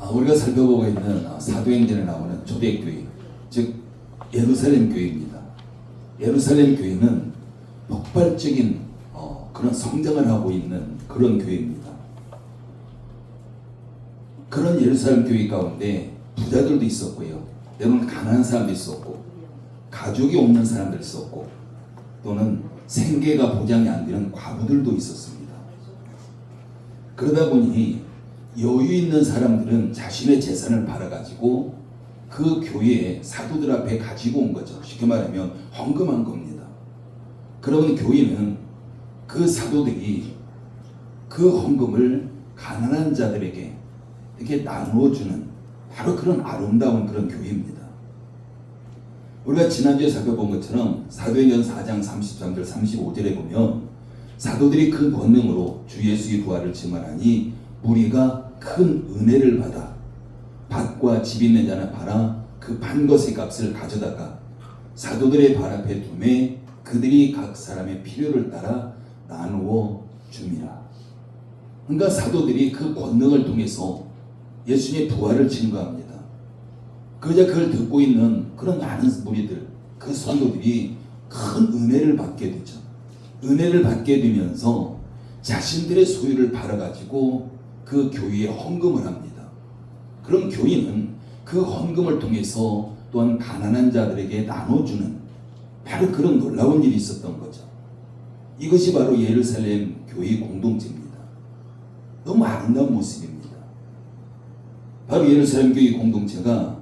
우리가 살펴보고 있는 사도행전에 나오는 초대교회, 즉 예루살렘 교회입니다. 예루살렘 교회는 폭발적인 그런 성장을 하고 있는 그런 교회입니다. 그런 예루살렘 교회 가운데 부자들도 있었고요, 때로는 가난한 사람도 있었고, 가족이 없는 사람도 있었고, 또는 생계가 보장이 안 되는 과부들도 있었습니다. 그러다 보니 여유 있는 사람들은 자신의 재산을 팔아가지고 그 교회에 사도들 앞에 가지고 온 거죠. 쉽게 말하면 헌금한 겁니다. 그러면 교회는 그 사도들이 그 헌금을 가난한 자들에게 이렇게 나누어주는 바로 그런 아름다운 그런 교회입니다. 우리가 지난주에 살펴본 것처럼 사도행전 4장 33절 35절에 보면 사도들이 큰 권능으로 주 예수의 부활을 증언하니 무리가 큰 은혜를 받아 밭과 집 있는 자는 팔아 그 판 것의 값을 가져다가 사도들의 발 앞에 두매 그들이 각 사람의 필요를 따라 나누어 줍니다. 그러니까 사도들이 그 권능을 통해서 예수님의 부활을 증거합니다. 그걸 듣고 있는 그런 많은 무리들, 그 성도들이 큰 은혜를 받게 되죠. 은혜를 받게 되면서 자신들의 소유를 팔아가지고 그 교회에 헌금을 합니다. 그럼 교회는 그 헌금을 통해서 또한 가난한 자들에게 나눠주는 바로 그런 놀라운 일이 있었던 거죠. 이것이 바로 예루살렘 교회 공동체입니다. 너무 아름다운 모습입니다. 바로 예루살렘 교회 공동체가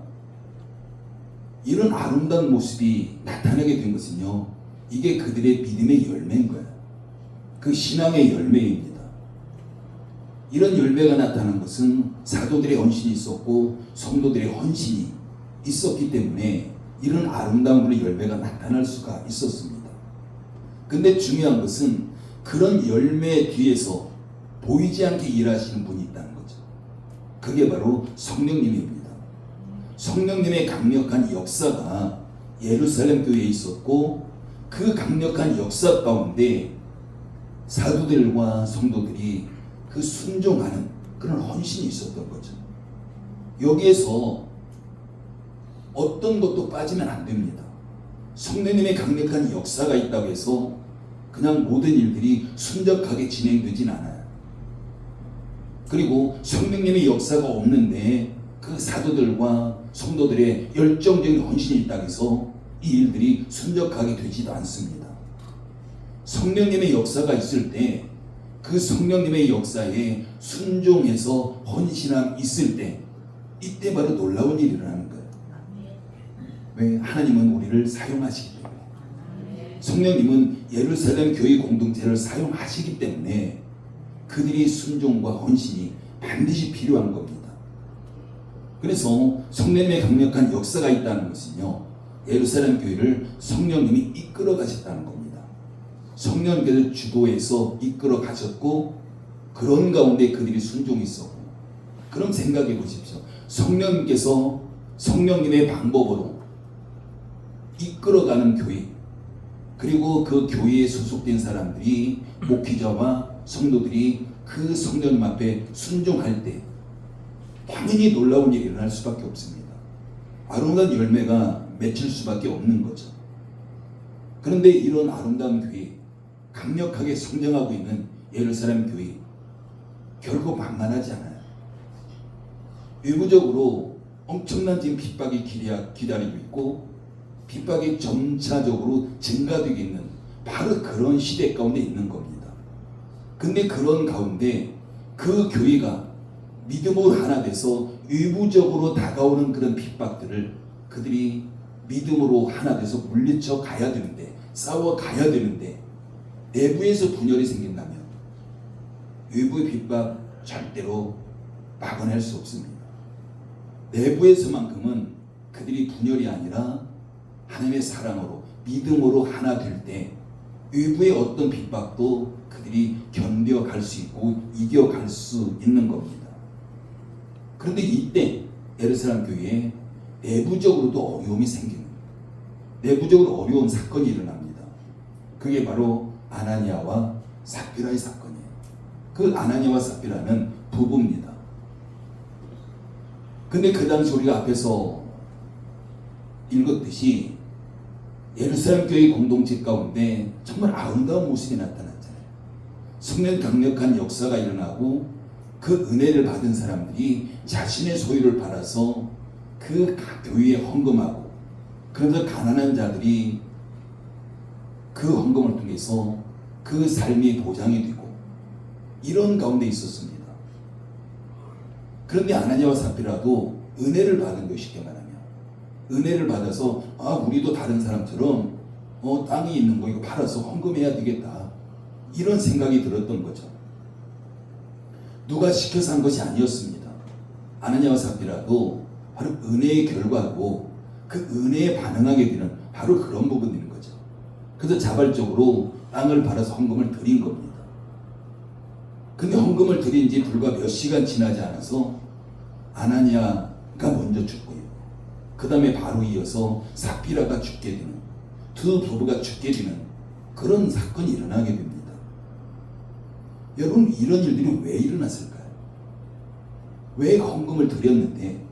이런 아름다운 모습이 나타나게 된 것은요, 이게 그들의 믿음의 열매인 거예요. 그 신앙의 열매입니다. 이런 열매가 나타난 것은 사도들의 헌신이 있었고 성도들의 헌신이 있었기 때문에 이런 아름다운 그런 열매가 나타날 수가 있었습니다. 근데 중요한 것은 그런 열매 뒤에서 보이지 않게 일하시는 분이 있다는 거죠. 그게 바로 성령님입니다. 성령님의 강력한 역사가 예루살렘 교회에 있었고, 그 강력한 역사 가운데 사도들과 성도들이 그 순종하는 그런 헌신이 있었던 거죠. 여기에서 어떤 것도 빠지면 안 됩니다. 성령님의 강력한 역사가 있다고 해서 그냥 모든 일들이 순적하게 진행되진 않아요. 그리고 성령님의 역사가 없는데 그 사도들과 성도들의 열정적인 헌신이 있다고 해서 이 일들이 순적하게 되지도 않습니다. 성령님의 역사가 있을 때 그 성령님의 역사에 순종해서 헌신함 있을 때, 이때 바로 놀라운 일이 일어나는 거예요. 왜? 하나님은 우리를 사용하시기 때문에, 성령님은 예루살렘 교회 공동체를 사용하시기 때문에 그들이 순종과 헌신이 반드시 필요한 겁니다. 그래서 성령님의 강력한 역사가 있다는 것은요, 예루살렘 교회를 성령님이 이끌어 가셨다는 겁니다. 성령님께서 주도해서 이끌어 가셨고, 그런 가운데 그들이 순종이 있었고. 그럼 생각해 보십시오. 성령님께서 성령님의 방법으로 이끌어가는 교회, 그리고 그 교회에 소속된 사람들이, 목회자와 성도들이 그 성령님 앞에 순종할 때 당연히 놀라운 일이 일어날 수밖에 없습니다. 아름다운 열매가 맺힐 수밖에 없는 거죠. 그런데 이런 아름다운 교회, 강력하게 성장하고 있는 예루살렘 교회, 결코 만만하지 않아요. 외부적으로 엄청난 지금 핍박이 기다리고 있고, 핍박이 점차적으로 증가되고 있는 바로 그런 시대 가운데 있는 겁니다. 근데 그런 가운데 그 교회가 믿음으로 하나 돼서 외부적으로 다가오는 그런 핍박들을 그들이 믿음으로 하나 돼서 물리쳐 가야 되는데, 싸워 가야 되는데, 내부에서 분열이 생긴다면 외부의 핍박 절대로 막아낼 수 없습니다. 내부에서만큼은 그들이 분열이 아니라 하나님의 사랑으로, 믿음으로 하나 될 때 외부의 어떤 핍박도 그들이 견뎌갈 수 있고 이겨갈 수 있는 겁니다. 그런데 이때 예루살렘 교회에 내부적으로도 어려움이 생깁니다. 내부적으로 어려운 사건이 일어납니다. 그게 바로 아나니아와 삽비라의 사건이에요. 그 아나니아와 삽비라는 부부입니다. 근데 그 당시 우리가 앞에서 읽었듯이 예루살렘 교회 공동체 가운데 정말 아름다운 모습이 나타났잖아요. 성령 강력한 역사가 일어나고 그 은혜를 받은 사람들이 자신의 소유를 팔아서 그 교회에 헌금하고, 그래서 가난한 자들이 그 헌금을 통해서 그 삶이 보장이 되고 이런 가운데 있었습니다. 그런데 아나니아와 삽비라도 은혜를 받은 것이 쉽게 말하면 은혜를 받아서 우리도 다른 사람처럼 땅이 있는 거 이거 팔아서 헌금해야 되겠다, 이런 생각이 들었던 거죠. 누가 시켜서 한 것이 아니었습니다. 아나니아와 삽비라도 바로 은혜의 결과고 그 은혜에 반응하게 되는 바로 그런 부분인 거죠. 그래서 자발적으로 땅을 팔아서 헌금을 드린 겁니다. 근데 헌금을 드린 지 불과 몇 시간 지나지 않아서 아나니아가 먼저 죽고요. 그 다음에 바로 이어서 삽비라가 죽게 되는, 두 부부가 죽게 되는 그런 사건이 일어나게 됩니다. 여러분, 이런 일들이 왜 일어났을까요? 왜 헌금을 드렸는데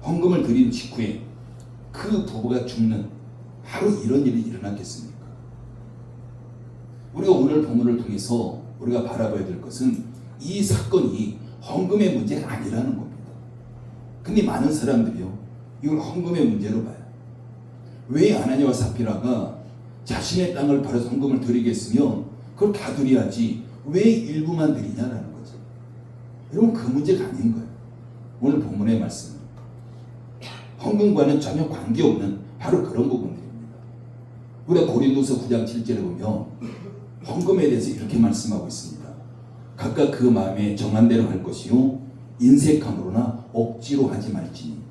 헌금을 드린 직후에 그 부부가 죽는 바로 이런 일이 일어났겠습니까? 우리가 오늘 본문을 통해서 우리가 바라봐야 될 것은 이 사건이 헌금의 문제가 아니라는 겁니다. 근데 많은 사람들이요, 이걸 헌금의 문제로 봐요. 왜 아나니아와 삽비라가 자신의 땅을 팔아서 헌금을 드리겠으면 그걸 다 드려야지 왜 일부만 드리냐라는 거죠. 여러분, 그 문제가 아닌 거예요. 오늘 본문의 말씀은 헌금과는 전혀 관계없는 바로 그런 부분들입니다. 우리가 고린도서 9장 7절에 보면 헌금에 대해서 이렇게 말씀하고 있습니다. 각각 그 마음에 정한 대로 할 것이요 인색함으로나 억지로 하지 말지니.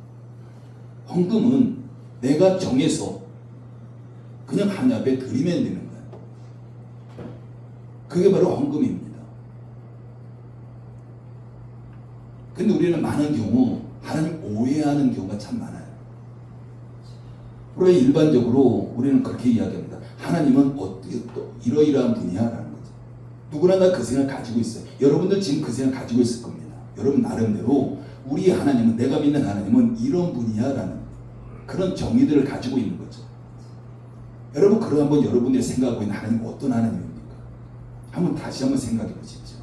헌금은 내가 정해서 그냥 하나님 앞에 드리면 되는 거예요. 그게 바로 헌금입니다. 근데 우리는 많은 경우 하나님 오해하는 경우가 참 많아요. 우리가 일반적으로 우리는 그렇게 이야기합니다. 하나님은 어떻게 또 이러이러한 분이야라는 거죠. 누구나 다 그 생각 가지고 있어요. 여러분들 지금 그 생각 가지고 있을 겁니다. 여러분 나름대로 우리 하나님은, 내가 믿는 하나님은 이런 분이야라는 그런 정의들을 가지고 있는 거죠. 여러분, 그럼 한번 여러분들이 생각하고 있는 하나님은 어떤 하나님입니까? 한번 다시 한번 생각해 보십시오.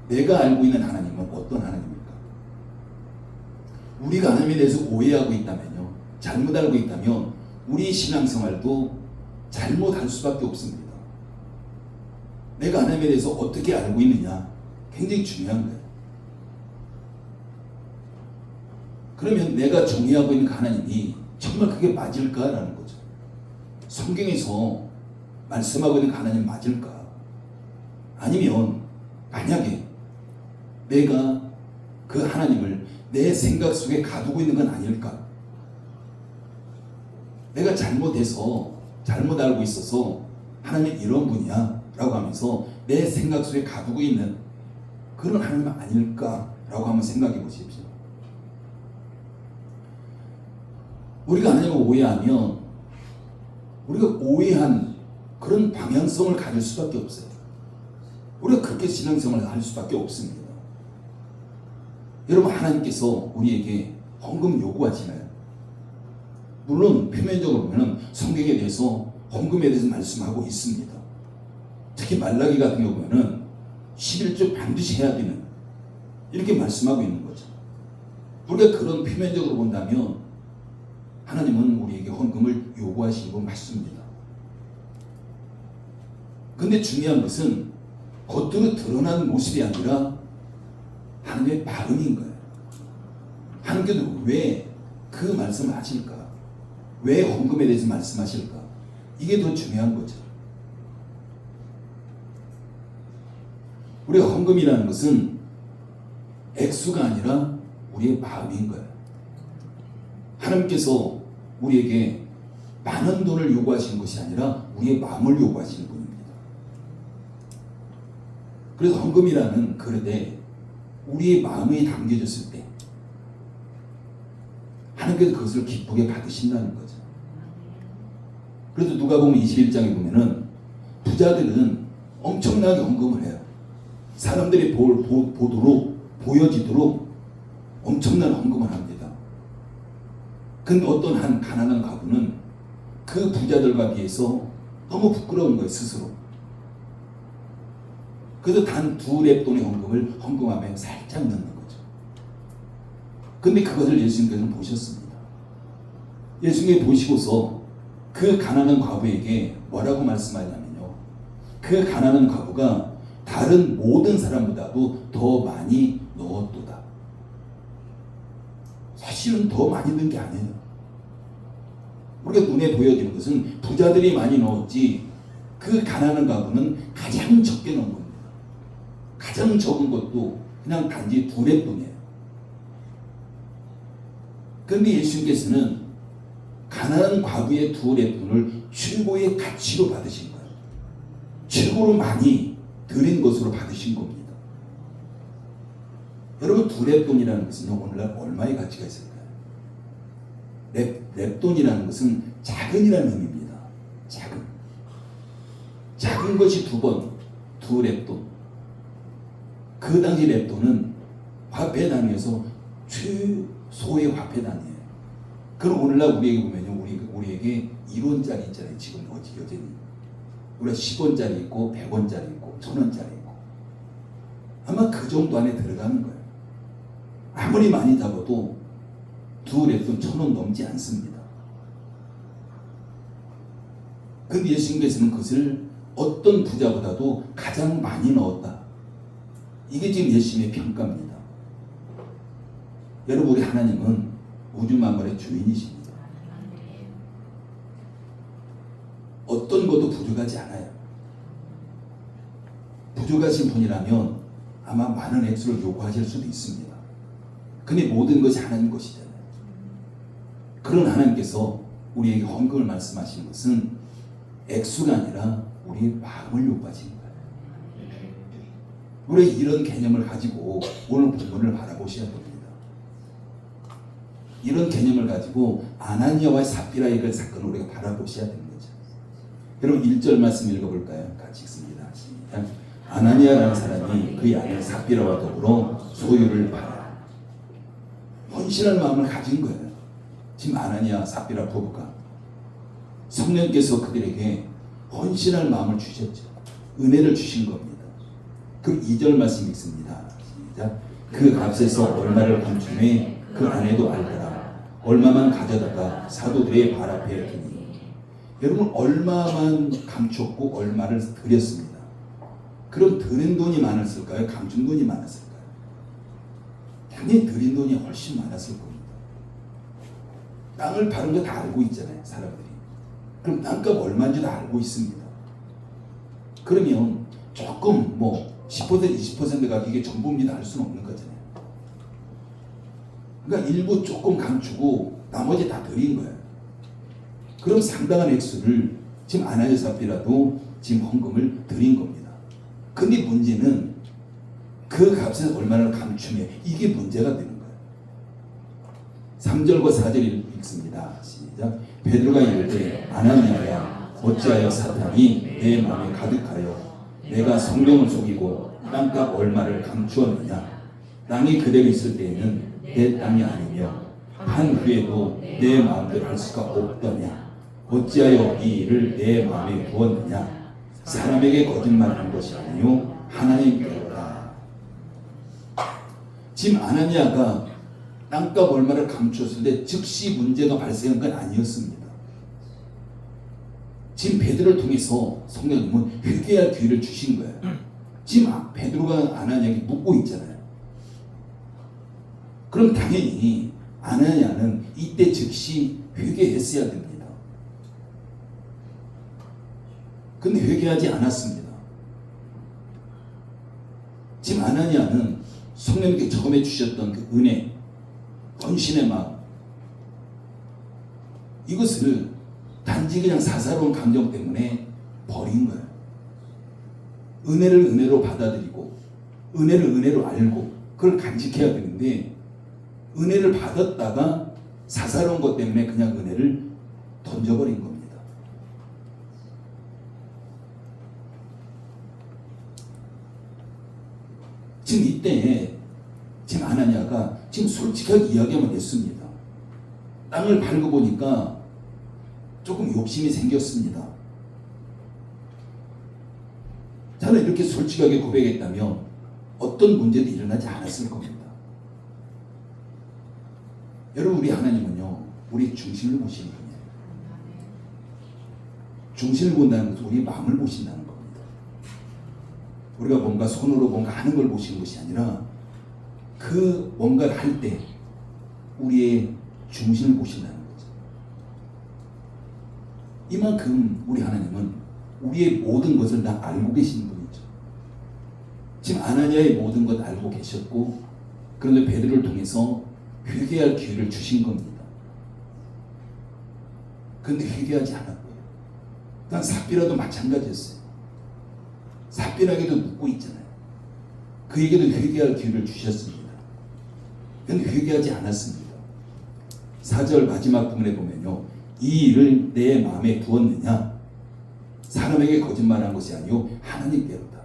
내가 알고 있는 하나님은 어떤 하나님입니까? 우리가 하나님에 대해서 오해하고 있다면요, 잘못 알고 있다면 우리 신앙생활도 잘못할 수밖에 없습니다. 내가 하나님에 대해서 어떻게 알고 있느냐 굉장히 중요한 거예요. 그러면 내가 정의하고 있는 그 하나님이 정말 그게 맞을까라는 거죠. 성경에서 말씀하고 있는 그 하나님 맞을까? 아니면 만약에 내가 그 하나님을 내 생각 속에 가두고 있는 건 아닐까? 내가 잘못해서, 잘못 알고 있어서 하나님 이런 분이야 라고 하면서 내 생각 속에 가두고 있는 그런 하나님은 아닐까 라고 한번 생각해 보십시오. 우리가 하나님을 오해하면 우리가 오해한 그런 방향성을 가질 수밖에 없어요. 우리가 그렇게 신앙생활을 할 수밖에 없습니다. 여러분, 하나님께서 우리에게 헌금 요구하시나요? 물론 표면적으로 보면 성경에 대해서 헌금에 대해서 말씀하고 있습니다. 특히 말라기 같은 경우에는 11조 반드시 해야 되는, 이렇게 말씀하고 있는 거죠. 우리가 그런 표면적으로 본다면 하나님은 우리에게 헌금을 요구하시는 건 맞습니다. 근데 중요한 것은 겉으로 드러나는 모습이 아니라 하나님의 마음인 거예요. 하나님께서 왜 그 말씀을 하실까? 왜 헌금에 대해서 말씀하실까? 이게 더 중요한 거죠. 우리가 헌금이라는 것은 액수가 아니라 우리의 마음인 거예요. 하나님께서 우리에게 많은 돈을 요구하시는 것이 아니라 우리의 마음을 요구하시는 분입니다. 그래서 헌금이라는 그릇에 우리의 마음이 담겨졌을 때 하나님께서 그것을 기쁘게 받으신다는 거죠. 그래서 누가복음 21장에 보면은 부자들은 엄청나게 헌금을 해요. 사람들이 보도록, 보여지도록 엄청난 헌금을 합니다. 근데 어떤 한 가난한 과부는 그 부자들과 비해서 너무 부끄러운 거예요, 스스로. 그래서 단 2렙돈의 헌금을 헌금함에 살짝 넣는 거죠. 근데 그것을 예수님께서는 보셨습니다. 예수님이 보시고서 그 가난한 과부에게 뭐라고 말씀하냐면요, 그 가난한 과부가 다른 모든 사람보다도 더 많이 넣었도다. 사실은 더 많이 넣은 게 아니에요. 우리가 눈에 보여지는 것은 부자들이 많이 넣었지, 그 가난한 과부는 가장 적게 넣은 겁니다. 가장 적은 것도 그냥 단지 2렙돈이에요. 그런데 예수님께서는 가난한 과부의 2렙돈을 최고의 가치로 받으신 거예요. 최고로 많이 드린 것으로 받으신 겁니다. 여러분, 2렙돈이라는 것은 오늘날 얼마의 가치가 있을까요? 렙돈이라는 것은 작은이라는 의미입니다. 작은 것이 2번, 2렙돈. 그 당시 렙돈은 화폐 단위에서 최소의 화폐 단위예요. 그럼 오늘날 우리에게 보면요, 우리에게 1원짜리 있잖아요. 지금 여전히 우리가 10원짜리 있고 100원짜리 있고 1000원짜리 있고, 아마 그 정도 안에 들어가는 거예요. 아무리 많이 잡아도 2렙돈 1000원 넘지 않습니다. 근데 예수님께서는 그것을 어떤 부자보다도 가장 많이 넣었다. 이게 지금 예수님의 평가입니다. 여러분, 우리 하나님은 우주 만물의 주인이십니다. 어떤 것도 부족하지 않아요. 부족하신 분이라면 아마 많은 액수를 요구하실 수도 있습니다. 근데 모든 것이 하나님 것이잖아요. 그런 하나님께서 우리에게 헌금을 말씀하신 것은 액수가 아니라 우리의 마음을 요구하신 거예요. 우리 이런 개념을 가지고 오늘 본문을 바라보셔야 됩니다. 이런 개념을 가지고 아나니아와 삽비라의 그 사건을 우리가 바라보셔야 되는 거죠. 여러분, 1절 말씀 읽어볼까요? 같이 읽습니다. 시작. 아나니아라는 사람이 그의 아내 삽비라와 더불어 소유를 팔아. 헌신할 마음을 가진 거예요. 지금 아나니아 삽비라 부부가 성령께서 그들에게 헌신할 마음을 주셨죠. 은혜를 주신 겁니다. 그 2절 말씀 읽습니다. 시작. 그 값에서 얼마를 감춤해 그 아내도 알더라. 얼마만 가져다가 사도들의 발 앞에 두니. 여러분, 얼마만 감췄고 얼마를 드렸습니다. 그럼 드린 돈이 많았을까요? 감춘 돈이 많았을까요? 당연히 드린 돈이 훨씬 많았을 겁니다. 땅을 파는 거 다 알고 있잖아요, 사람들이. 그럼 땅값 얼마인지도 알고 있습니다. 그러면 조금 10% 20%가 이게 전부입니다 할 수는 없는 거잖아요. 그러니까 일부 조금 감추고 나머지 다 드린 거예요. 그럼 상당한 액수를 지금 아나니아 삽비라도 지금 헌금을 드린 겁니다. 근데 문제는 그 값에서 얼마나 감추면 이게 문제가 되는 거예요. 3절과 4절 읽습니다. 시작. 베드로가 이르되 아나니아야, 어찌하여 사탄이 내 마음에 가득하여 내가 성령을 속이고 땅값 얼마를 감추었느냐. 땅이 그대로 있을 때에는 내 땅이 아니며 한 후에도 내 마음대로 할 수가 없더냐. 어찌하여 이 일을 내 마음에 부었느냐. 사람에게 거짓말하는 것이 아니요 하나님께로다. 지금 아나니아가 땅값 얼마를 감추었을 때 즉시 문제가 발생한 건 아니었습니다. 지금 베드로를 통해서 성령님은 회개할 기회를 주신 거예요. 지금 베드로가 아나니아에게 묻고 있잖아요. 그럼 당연히 아나니아는 이때 즉시 회개했어야 됩니다. 근데 회개하지 않았습니다. 지금 아나니아는 성령님께 처음에 주셨던 그 은혜, 헌신의 마음, 이것을 단지 그냥 사사로운 감정 때문에 버린 거예요. 은혜를 은혜로 받아들이고 은혜를 은혜로 알고 그걸 간직해야 되는데, 은혜를 받았다가 사사로운 것 때문에 그냥 은혜를 던져버린 겁니다. 지금 이때 지금 아나니아가 지금 솔직하게 이야기하면 됐습니다. 땅을 밟고 보니까 조금 욕심이 생겼습니다. 저는 이렇게 솔직하게 고백했다면 어떤 문제도 일어나지 않았을 겁니다. 여러분, 우리 하나님은요, 우리 중심을 보시는 분이에요. 중심을 본다는 것은 우리 마음을 보신다는 겁니다. 우리가 뭔가 손으로 뭔가 하는 걸 보시는 것이 아니라 그 뭔가를 할 때 우리의 중심을 보신다는 거죠. 이만큼 우리 하나님은 우리의 모든 것을 다 알고 계시는 분이죠. 지금 아나니아의 모든 것 알고 계셨고, 그런데 베드로를 통해서 회개할 기회를 주신 겁니다. 그런데 회개하지 않았고요. 난 삽비라도 마찬가지였어요. 삽비에게도 묻고 있잖아요. 그에게도 회개할 기회를 주셨습니다. 그런데 회개하지 않았습니다. 4절 마지막 부분에 보면요, 이 일을 내 마음에 두었느냐? 사람에게 거짓말한 것이 아니요 하나님께로다.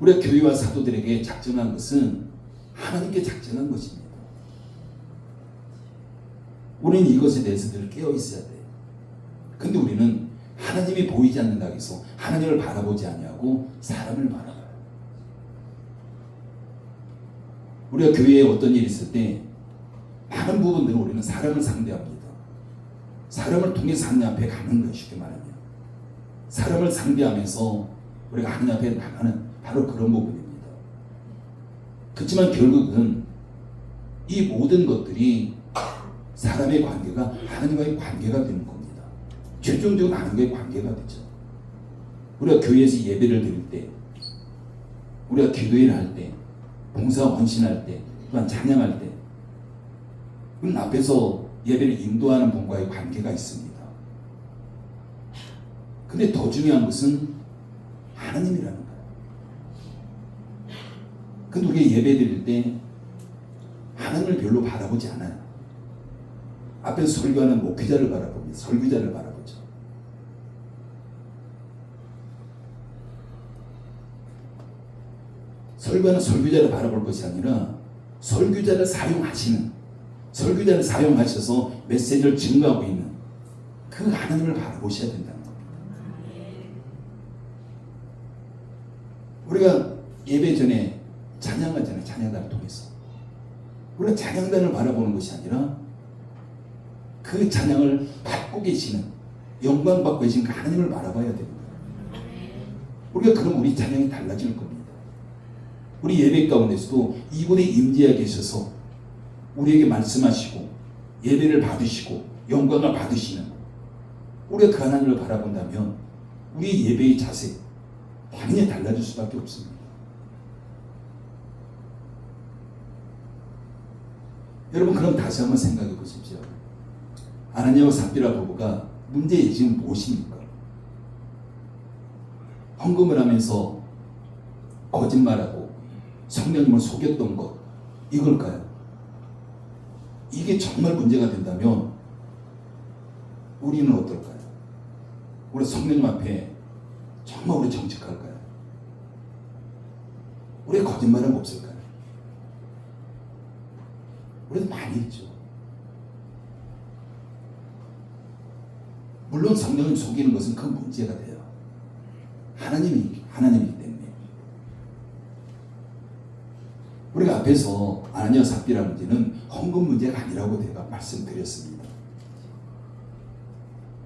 우리가 교회와 사도들에게 작정한 것은 하나님께 작정한 것입니다. 우리는 이것에 대해서 늘 깨어 있어야 돼요. 근데 우리는 하나님이 보이지 않는다고 해서 하나님을 바라보지 아니하고 사람을 바라봐요. 우리가 교회에 어떤 일이 있을 때 많은 부분들은 우리는 사람을 상대합니다. 사람을 통해서 하나님 앞에 가는 거예요. 쉽게 말하면 사람을 상대하면서 우리가 하나님 앞에 나가는 바로 그런 부분입니다. 그렇지만 결국은 이 모든 것들이 사람의 관계가 하나님과의 관계가 되는 겁니다. 최종적으로 하나님과의 관계가 되죠. 우리가 교회에서 예배를 드릴 때, 우리가 기도회를 할 때, 봉사 헌신할 때, 또한 찬양할 때, 그럼 앞에서 예배를 인도하는 분과의 관계가 있습니다. 근데 더 중요한 것은 하나님이라는 거예요. 근데 우리가 예배 드릴 때 하나님을 별로 바라보지 않아요. 앞에서 설교하는 목회자를 바라봅니다. 설교자를 바라보죠. 설교하는 설교자를 바라볼 것이 아니라 설교자를 사용하셔서 메시지를 증거하고 있는 그 하나님을 바라보셔야 된다는 겁니다. 우리가 예배 전에 찬양하잖아요. 찬양단을 통해서 우리가 찬양단을 바라보는 것이 아니라 그 찬양을 받고 계시는, 영광 받고 계신 그 하나님을 바라봐야 됩니다. 우리가 그럼 우리 찬양이 달라질 겁니다. 우리 예배 가운데서도 이분이 임재하게 계셔서 우리에게 말씀하시고 예배를 받으시고 영광을 받으시는, 우리가 그 하나님을 바라본다면 우리의 예배의 자세 당연히 달라질 수밖에 없습니다. 여러분, 그럼 다시 한번 생각해 보십시오. 아나니아와 삽비라 부부가 문제의 지금 무엇입니까? 헌금을 하면서 거짓말하고 성령님을 속였던 것, 이걸까요? 이게 정말 문제가 된다면 우리는 어떨까요? 우리 성령님 앞에 정말 우리 정직할까요? 우리 거짓말은 없을까요? 우리도 많이 있죠. 물론 성령을 속이는 것은 큰 문제가 돼요. 하나님이기 때문에. 우리가 앞에서 아나니아 삽비라 문제는 헌금 문제가 아니라고 제가 말씀드렸습니다.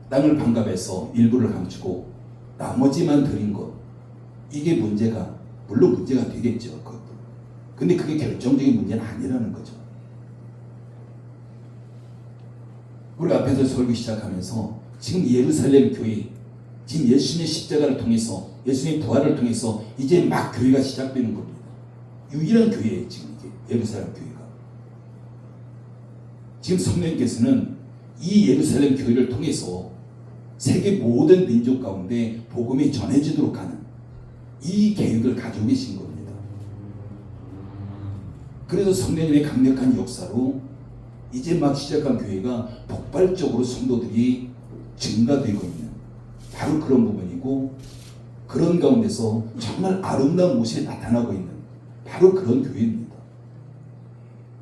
땅을 반갑해서 일부를 감추고 나머지만 드린 것, 이게 문제가, 물론 문제가 되겠죠. 그것도. 근데 그게 결정적인 문제는 아니라는 거죠. 우리 앞에서 설교 시작하면서 지금 예루살렘 교회, 지금 예수님의 십자가를 통해서, 예수님의 부활을 통해서 이제 막 교회가 시작되는 겁니다. 유일한 교회예요. 지금 이게 예루살렘 교회가. 지금 성령님께서는 이 예루살렘 교회를 통해서 세계 모든 민족 가운데 복음이 전해지도록 하는 이 계획을 가지고 계신 겁니다. 그래서 성령님의 강력한 역사로 이제 막 시작한 교회가 폭발적으로 성도들이 증가되고 있는 바로 그런 부분이고, 그런 가운데서 정말 아름다운 모습이 나타나고 있는 바로 그런 교회입니다.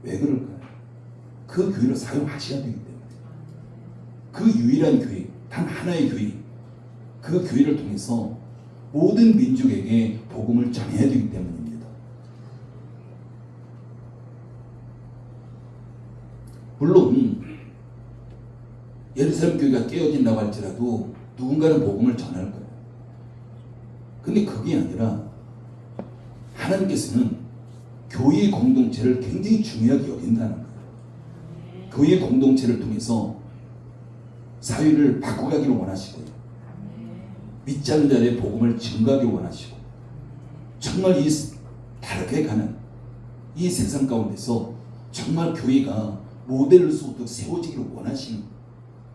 왜 그럴까요? 그 교회를 사용하셔야 되기 때문에 그 유일한 교회, 단 하나의 교회, 그 교회를 통해서 모든 민족에게 복음을 전해야 되기 때문입니다. 물론 예루살렘 교회가 깨어진다고 할지라도 누군가는 복음을 전할 거예요. 근데 그게 아니라 하나님께서는 교회 공동체를 굉장히 중요하게 여긴다는 거예요. 교회 공동체를 통해서 사회를 바꿔가기를 원하시고요. 믿지 않는 자들의 복음을 증거하기를 원하시고 정말 이 다르게 가는 이 세상 가운데서 정말 교회가 모델로서 세워지기를 원하시는,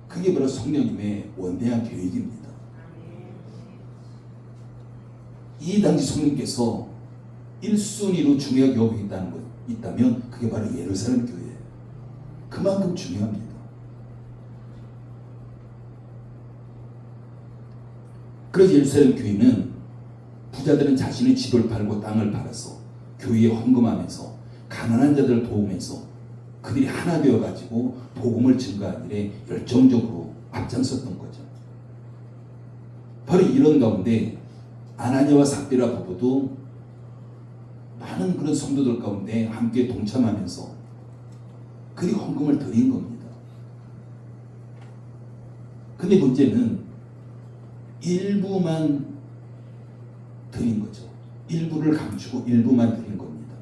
그게 바로 성령님의 원대한 계획입니다. 이 당시 성령께서 1순위로 중요하게 여기고 있다는 것 있다면 그게 바로 예루살렘 교회예요. 그만큼 중요합니다. 그래서 예루살렘 교회는 부자들은 자신의 집을 팔고 땅을 팔아서 교회에 헌금하면서 가난한 자들을 도우면서 그들이 하나 되어가지고 복음을 증거하는 일에 열정적으로 앞장섰던 거죠. 바로 이런 가운데 아나니아와 삽비라 부부도 많은 그런 성도들 가운데 함께 동참하면서 그들이 헌금을 드린 겁니다. 근데 문제는 일부만 드린 거죠. 일부를 감추고 일부만 드린 겁니다.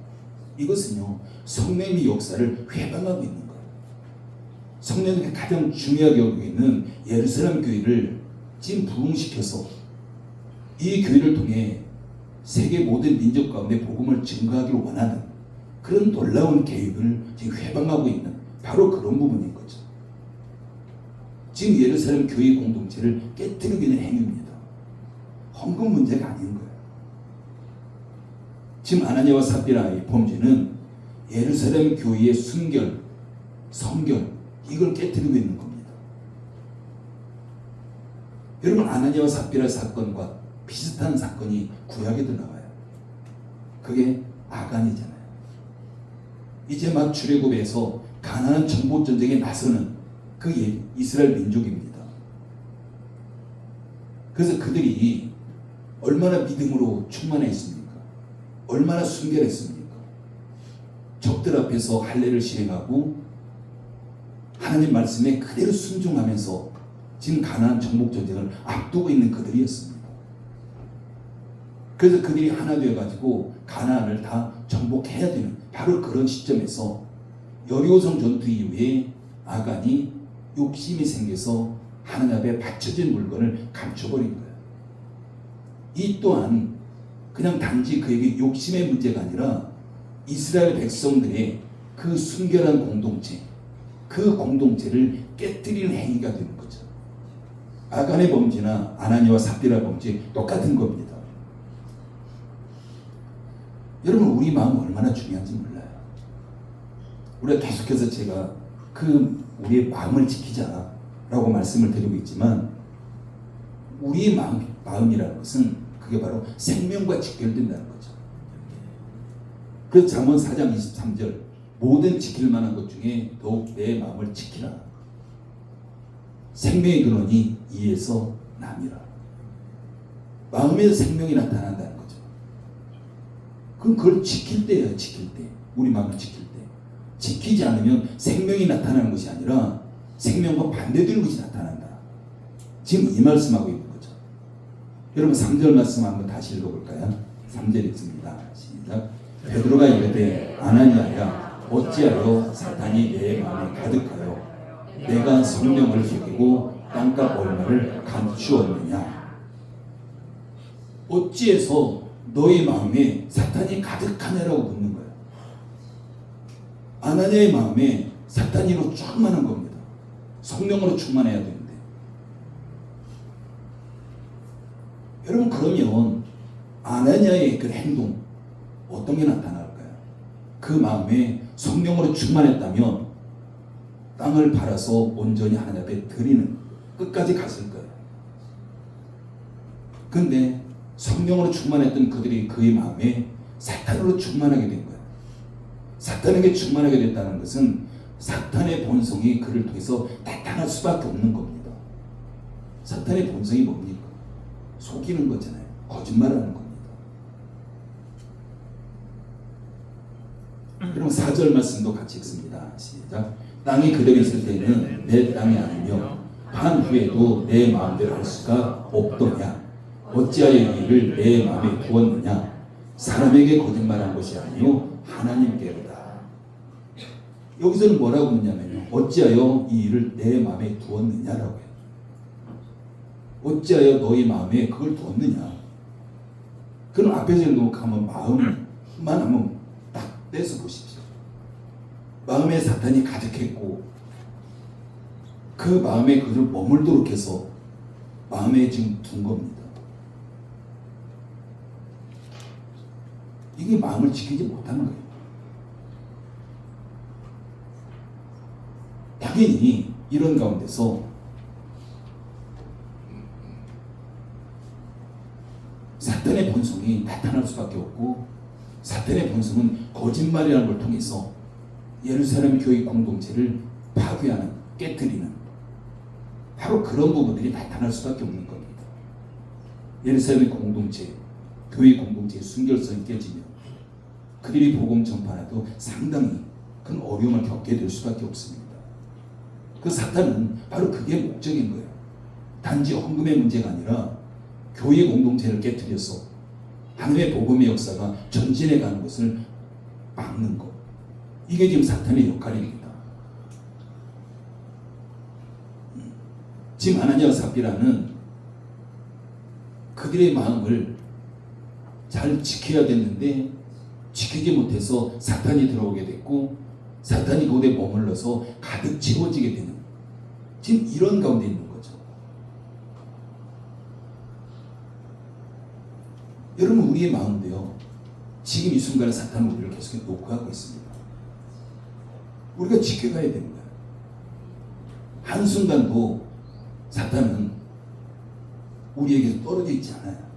이것은요, 성령의 역사를 회방하고 있는 거예요. 성령이 가장 중요하게 여기고 있는 예루살렘 교회를 지금 부흥시켜서 이 교회를 통해 세계 모든 민족 가운데 복음을 증거하기를 원하는 그런 놀라운 계획을 지금 회방하고 있는 바로 그런 부분인 거죠. 지금 예루살렘 교회 공동체를 깨뜨리고 있는 행위입니다. 헌금 문제가 아닌 거예요. 지금 아나니아와 삽비라의 범죄는 예루살렘 교회의 순결, 성결, 이걸 깨뜨리고 있는 겁니다. 여러분, 아나니아와 삽비라 사건과 비슷한 사건이 구약에도 나와요. 그게 아간이잖아요. 이제 막 출애굽에서 가나안 정복 전쟁에 나서는 그 이스라엘 민족입니다. 그래서 그들이 얼마나 믿음으로 충만했습니까? 얼마나 순결했습니까? 적들 앞에서 할례를 실행하고 하나님 말씀에 그대로 순종하면서 지금 가나안 정복 전쟁을 앞두고 있는 그들이었습니다. 그래서 그들이 하나 되어가지고 가나안을 다 정복해야 되는 바로 그런 시점에서 여리고성 전투 이후에 아간이 욕심이 생겨서 하나님 앞에 바쳐진 물건을 감춰버린 거예요. 이 또한 그냥 단지 그에게 욕심의 문제가 아니라 이스라엘 백성들의 그 순결한 공동체, 그 공동체를 깨뜨리는 행위가 되는 거죠. 아간의 범죄나 아나니아와 삽비라 범죄 똑같은 겁니다. 여러분, 우리 마음 얼마나 중요한지 몰라요. 우리가 계속해서 제가 우리의 마음을 지키자라고 말씀을 드리고 있지만 우리의 마음이라는 것은 그게 바로 생명과 직결된다는 거죠. 그래서 잠언 4장 23절 모든 지킬 만한 것 중에 더욱 내 마음을 지키라. 생명의 근원이 이에서 남이라. 마음에서 생명이 나타난다는 거죠. 그럼 그걸 지킬 때예요. 지킬 때. 우리 마음을 지킬 때. 지키지 않으면 생명이 나타나는 것이 아니라 생명과 반대되는 것이 나타난다. 지금 이 말씀하고 있는 거죠. 여러분 3절 말씀 한번 다시 읽어볼까요? 3절 읽습니다. 시작. 베드로가 이르되 아나니아야 어찌하여 사탄이 내 마음에 가득하여 내가 성령을 속이고 땅값 얼마를 감추었느냐. 어찌해서 너의 마음에 사탄이 가득하냐라고 묻는 거예요. 아나니아의 마음에 사탄이로 충만한 겁니다. 성령으로 충만해야 되는데. 여러분, 그러면 아나니아의 그 행동 어떤 게 나타날까요? 그 마음에 성령으로 충만했다면 땅을 팔아서 온전히 하나님 앞에 드리는 끝까지 갔을 거예요. 그런데 성령으로 충만했던 그들이 그의 마음에 사탄으로 충만하게 된 거예요. 사탄에게 충만하게 됐다는 것은 사탄의 본성이 그를 통해서 나타날 수밖에 없는 겁니다. 사탄의 본성이 뭡니까? 속이는 거잖아요. 거짓말하는 겁니다. 그럼 4절 말씀도 같이 읽습니다. 시작. 땅이 그대로 있을 때는 내 땅이 아니며 한 후에도 내 마음대로 할 수가 없더냐. 어찌하여 이 일을 내 마음에 두었느냐. 사람에게 거짓말한 것이 아니요 하나님께로다. 여기서는 뭐라고 묻냐면요. 어찌하여 이 일을 내 마음에 두었느냐라고 해요. 어찌하여 너희 마음에 그걸 두었느냐. 그럼 앞에서 가면 마음만 한번 딱 떼서 보십시오. 마음에 사탄이 가득했고 그 마음에 그를 머물도록 해서 마음에 지금 둔 겁니다. 이게 마음을 지키지 못하는 거예요. 당연히 이런 가운데서 사탄의 본성이 나타날 수밖에 없고 사탄의 본성은 거짓말이라는 걸 통해서 예루살렘 교회 공동체를 파괴하는, 깨뜨리는 바로 그런 부분들이 나타날 수밖에 없는 겁니다. 예루살렘 공동체, 교회 공동체의 순결성이 깨지면 그들이 복음 전파라도 상당히 큰 어려움을 겪게 될 수밖에 없습니다. 그 사탄은 바로 그게 목적인 거예요. 단지 헌금의 문제가 아니라 교회 공동체를 깨뜨려서 하나님의 복음의 역사가 전진해 가는 것을 막는 것. 이게 지금 사탄의 역할입니다. 지금 아나니아와 삽비라는 그들의 마음을 잘 지켜야 됐는데 지키지 못해서 사탄이 들어오게 됐고 사탄이 그곳에 머물러서 가득 채워지게 되는 지금 이런 가운데 있는 거죠. 여러분 우리의 마음도요. 지금 이 순간에 사탄은 우리를 계속 녹화하고 있습니다. 우리가 지켜가야 됩니다. 한순간도 사탄은 우리에게서 떨어져 있지 않아요.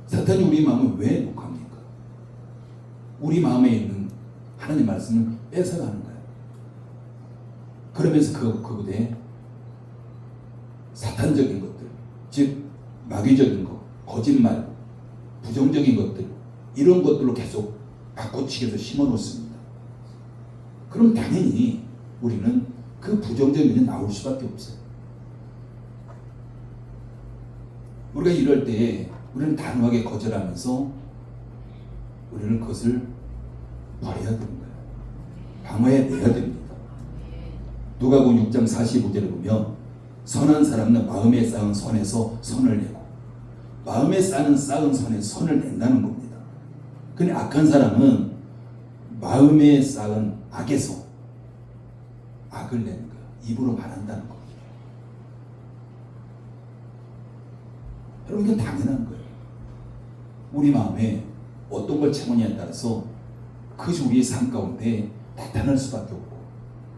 사탄이 우리 마음을 왜 녹합니까? 우리 마음에 있는 하나님 말씀을 뺏어가는 거예요. 그러면서 그곳에 사탄적인 것들, 즉 마귀적인 것, 거짓말, 부정적인 것들 이런 것들로 계속 바꿔치기해서 심어놓습니다. 그럼 당연히 우리는 그 부정적인 일이 나올 수밖에 없어요. 우리가 이럴 때 우리는 단호하게 거절하면서 우리는 그것을 버려야 되는 거예요. 방어해내야 됩니다. 누가복음 6장 45절에 보면 선한 사람은 마음에 쌓은 선에서 선을 내고 마음에 쌓은 선에 선을 낸다는 겁니다. 근데 악한 사람은 마음에 쌓은 악에서 악을 내는 거예요. 입으로 말한다는 겁니다. 여러분 이건 당연한 거예요. 우리 마음에 어떤 걸 채우냐에 따라서 그것이 우리의 삶 가운데 나타날 수밖에 없고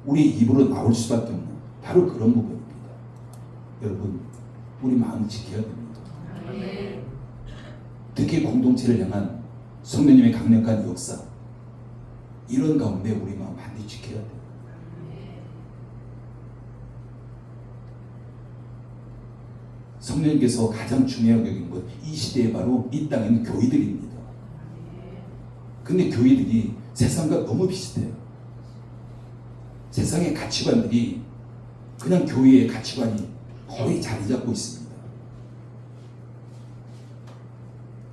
우리 입으로 나올 수밖에 없는 바로 그런 부분입니다. 여러분 우리 마음 지켜야 됩니다. 특히 공동체를 향한 성령님의 강력한 역사 이런 가운데 우리 마음 반드시 지켜야 돼요. 성령님께서 가장 중요하게 여긴 것 이 시대에 바로 이 땅에 있는 교회들입니다. 근데 교회들이 세상과 너무 비슷해요. 세상의 가치관들이 그냥 교회의 가치관이 거의 자리 잡고 있습니다.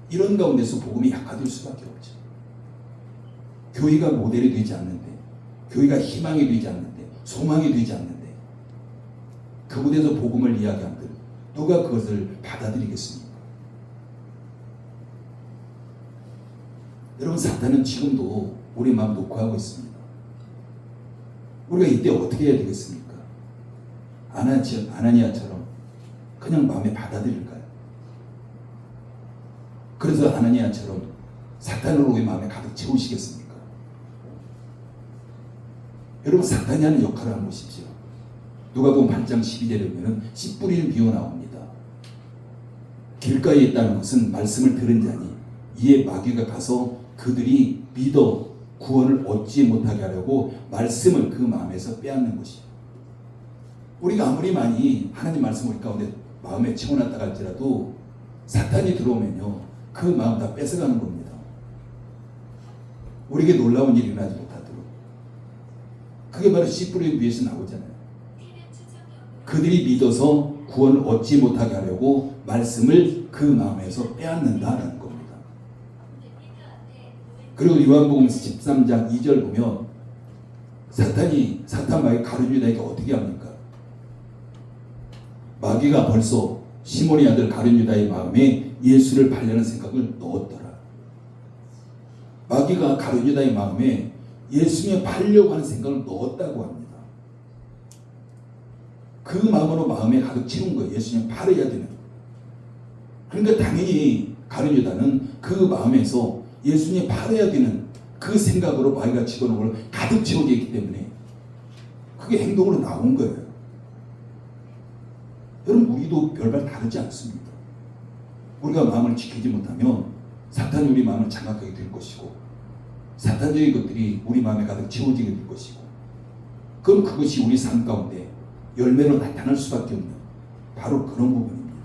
이런 가운데서 복음이 약화될 수밖에 없죠. 교회가 모델이 되지 않는데, 교회가 희망이 되지 않는데, 소망이 되지 않는데, 그곳에서 복음을 이야기한들 누가 그것을 받아들이겠습니까? 여러분 사탄은 지금도 우리 마음 녹화하고 있습니다. 우리가 이때 어떻게 해야 되겠습니까? 아나니아처럼 그냥 마음에 받아들일까요? 그래서 아나니아처럼 사탄으로 우리 마음에 가득 채우시겠습니까? 여러분 사탄이 하는 역할을 한번 보십시오. 누가복음 8장 12절에 보면 씨 뿌리는 비유 나옵니다. 길가에 있다는 것은 말씀을 들은 자니 이에 마귀가 가서 그들이 믿어 구원을 얻지 못하게 하려고 말씀을 그 마음에서 빼앗는 것이에요. 우리가 아무리 많이 하나님 말씀 우리 가운데 마음에 채워놨다 할지라도 사탄이 들어오면요 그 마음 다 뺏어가는 겁니다. 우리에게 놀라운 일이 일어나지 못하도록. 그게 바로 씨 뿌린 위에서 나오잖아요. 그들이 믿어서 구원을 얻지 못하게 하려고 말씀을 그 마음에서 빼앗는다는 겁니다. 그리고 요한복음 13장 2절 보면 사탄 마귀 가룟 유다에게 어떻게 합니까? 마귀가 벌써 시몬의 아들 가룟 유다의 마음에 예수를 팔려는 생각을 넣었더라. 마귀가 가룟 유다의 마음에 예수님을 팔려고 하는 생각을 넣었다고 합니다. 그 마음으로 마음에 가득 채운 거예요. 예수님을 팔아야 되는. 그러니까 당연히 가룟 유다는 그 마음에서 예수님을 팔아야 되는 그 생각으로 마귀가 집어넣은 걸 가득 채워져 있기 때문에 그게 행동으로 나온 거예요. 여러분 우리도 별반 다르지 않습니다. 우리가 마음을 지키지 못하면 사탄이 우리 마음을 장악하게 될 것이고 사탄적인 것들이 우리 마음에 가득 채워지게 될 것이고 그럼 그것이 우리 삶 가운데 열매로 나타날 수밖에 없는 바로 그런 부분입니다.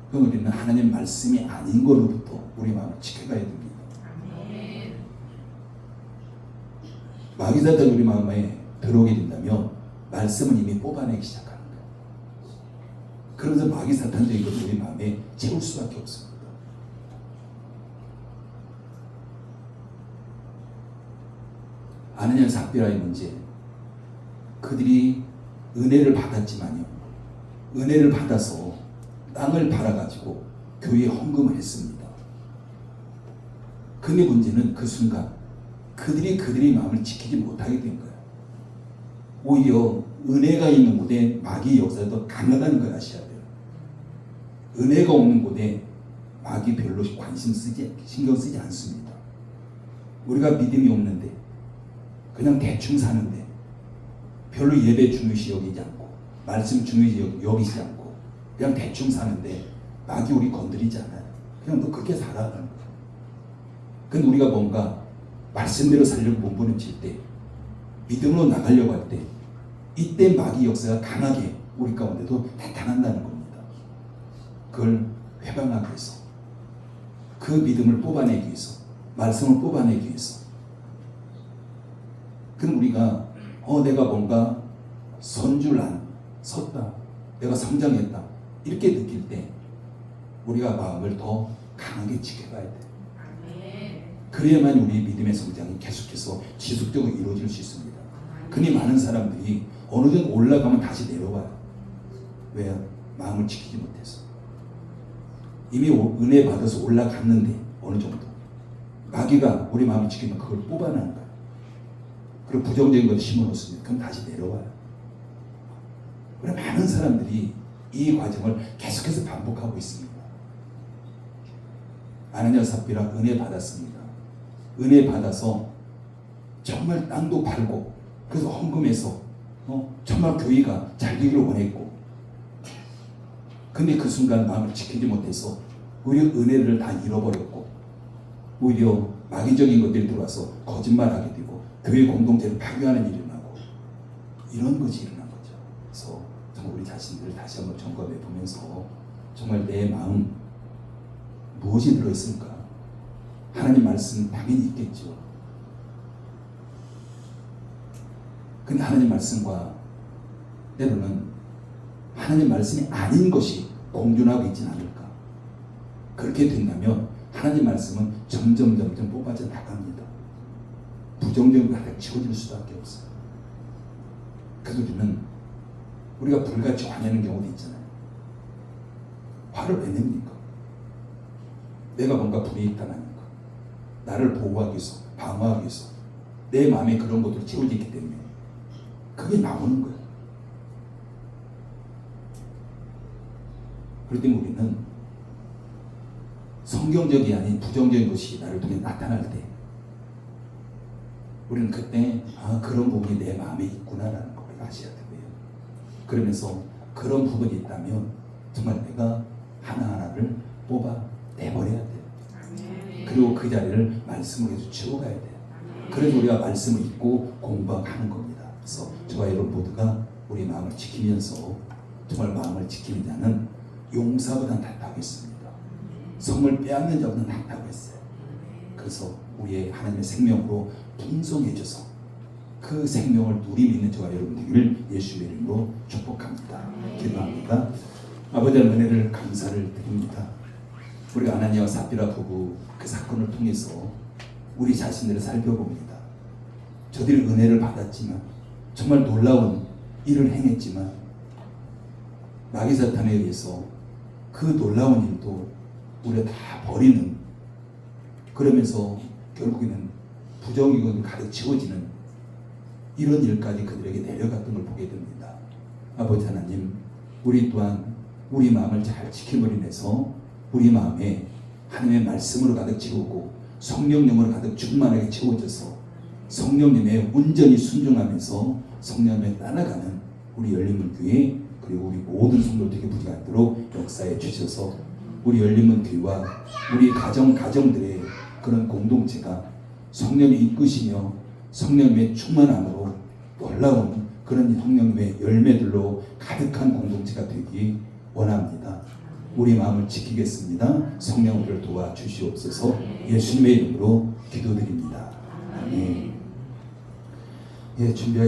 그럼 우리는 하나님 말씀이 아닌 것로부터 우리 마음을 지켜가야 됩니다. 마귀 사탄이 우리 마음에 들어오게 된다면 말씀은 이미 뽑아내기 시작하는 거예요. 그러면서 마귀 사탄적인 것을 우리 마음에 채울 수밖에 없습니다. 아느냐 삽비라의 문제, 그들이 은혜를 받았지만요 은혜를 받아서 땅을 팔아가지고 교회에 헌금을 했습니다. 근데 문제는 그 순간 그들이 마음을 지키지 못하게 된 거예요. 오히려 은혜가 있는 곳에 마귀 역사가 더 강하다는 걸 아셔야 돼요. 은혜가 없는 곳에 마귀 별로 신경 쓰지 않습니다. 우리가 믿음이 없는데 그냥 대충 사는데 별로 예배 중요시 여기지 않고 말씀 중요시 여기지 않고 그냥 대충 사는데 마귀 우리 건드리지 않아요. 그냥 너 그렇게 살아가는 거예요. 근데 우리가 뭔가 말씀대로 살려고 몸부림칠 때 믿음으로 나가려고 할 때 이때 마귀 역사가 강하게 우리 가운데도 나타난다는 겁니다. 그걸 회방하기 위해서 그 믿음을 뽑아내기 위해서 말씀을 뽑아내기 위해서 그럼 우리가 내가 뭔가 선줄 섰다 내가 성장했다 이렇게 느낄 때 우리가 마음을 더 강하게 지켜가야 돼. 그래야만 우리 믿음의 성장이 계속해서 지속적으로 이루어질 수 있습니다. 근데 많은 사람들이 어느 정도 올라가면 다시 내려와요. 왜요? 마음을 지키지 못해서. 이미 은혜 받아서 올라갔는데 어느 정도 마귀가 우리 마음을 지키면 그걸 뽑아내는 거예요. 그리고 부정적인 것을 심어놓습니다. 그럼 다시 내려와요. 그럼 많은 사람들이 이 과정을 계속해서 반복하고 있습니다. 아느냐 삽비라 은혜 받았습니다. 은혜 받아서 정말 땅도 팔고 그래서 헌금해서 정말 교회가 잘 되기를 원했고 근데 그 순간 마음을 지키지 못해서 오히려 은혜를 다 잃어버렸고 오히려 마귀적인 것들이 들어와서 거짓말하게 되고 교회 공동체를 파괴하는 일이 일어나고 이런 것이 일어난 거죠. 그래서 정말 우리 자신들을 다시 한번 점검해 보면서 정말 내 마음 무엇이 들어있을까? 하나님 말씀 당연히 있겠죠. 근데 하나님 말씀과 때로는 하나님 말씀이 아닌 것이 공존하고 있지는 않을까? 그렇게 된다면 하나님 말씀은 점점 뽑아져 나갑니다. 부정적인 거 가득 채워질 수밖에 없어요. 그래서 우리가 불같이 화내는 경우도 있잖아요. 화를 왜 냅니까? 내가 뭔가 불이익당하니까 나를 보호하기 위해서 방어하기 위해서 내 마음에 그런 것들이 채워져 있기 때문에 그게 나오는 거예요. 그럴 때 우리는 성경적이 아닌 부정적인 것이 나를 통해 나타날 때 우리는 그때 그런 부분이 내 마음에 있구나라는 걸 아셔야 되고요. 그러면서 그런 부분이 있다면 정말 내가 하나하나를 뽑아 그 자리를 말씀으로 해서 채워가야 돼요. 그래서 우리가 말씀을 읽고 공부하는 겁니다. 그래서 저와 여러분 모두가 우리 마음을 지키면서 정말 마음을 지키는 자는 용사보다 낫다고 했습니다. 성을 빼앗는 자보다 낫다고 했어요. 그래서 우리의 하나님의 생명으로 풍성해져서 그 생명을 누리고 있는 저와 여러분 되기를 예수의 이름으로 축복합니다. 기도합니다. 아버지 하나님 은혜를 감사를 드립니다. 우리 아나니아와 삽비라 부부 그 사건을 통해서 우리 자신들을 살펴봅니다. 저들이 은혜를 받았지만 정말 놀라운 일을 행했지만 마귀 사탄에 의해서 그 놀라운 일도 우리가 다 버리는, 그러면서 결국에는 부정이고 가득 채워지는 이런 일까지 그들에게 내려갔던 걸 보게 됩니다. 아버지 하나님, 우리 또한 우리 마음을 잘 지킴으로 인해서 우리 마음에 하나님의 말씀으로 가득 채우고 성령님으로 가득 충만하게 채워져서 성령님의 온전히 순종하면서 성령님에 따라가는 우리 열린문교회 그리고 우리 모든 성도들에게 부지하도록 역사해 주셔서 우리 열린문교회와 우리 가정들의 그런 공동체가 성령이 이끄시며 성령님의 충만함으로 놀라운 그런 성령님의 열매들로 가득한 공동체가 되기 원합니다. 우리 마음을 지키겠습니다. 성령 우리를 도와주시옵소서. 예수님의 이름으로 기도드립니다. 아멘. 예, 준비하시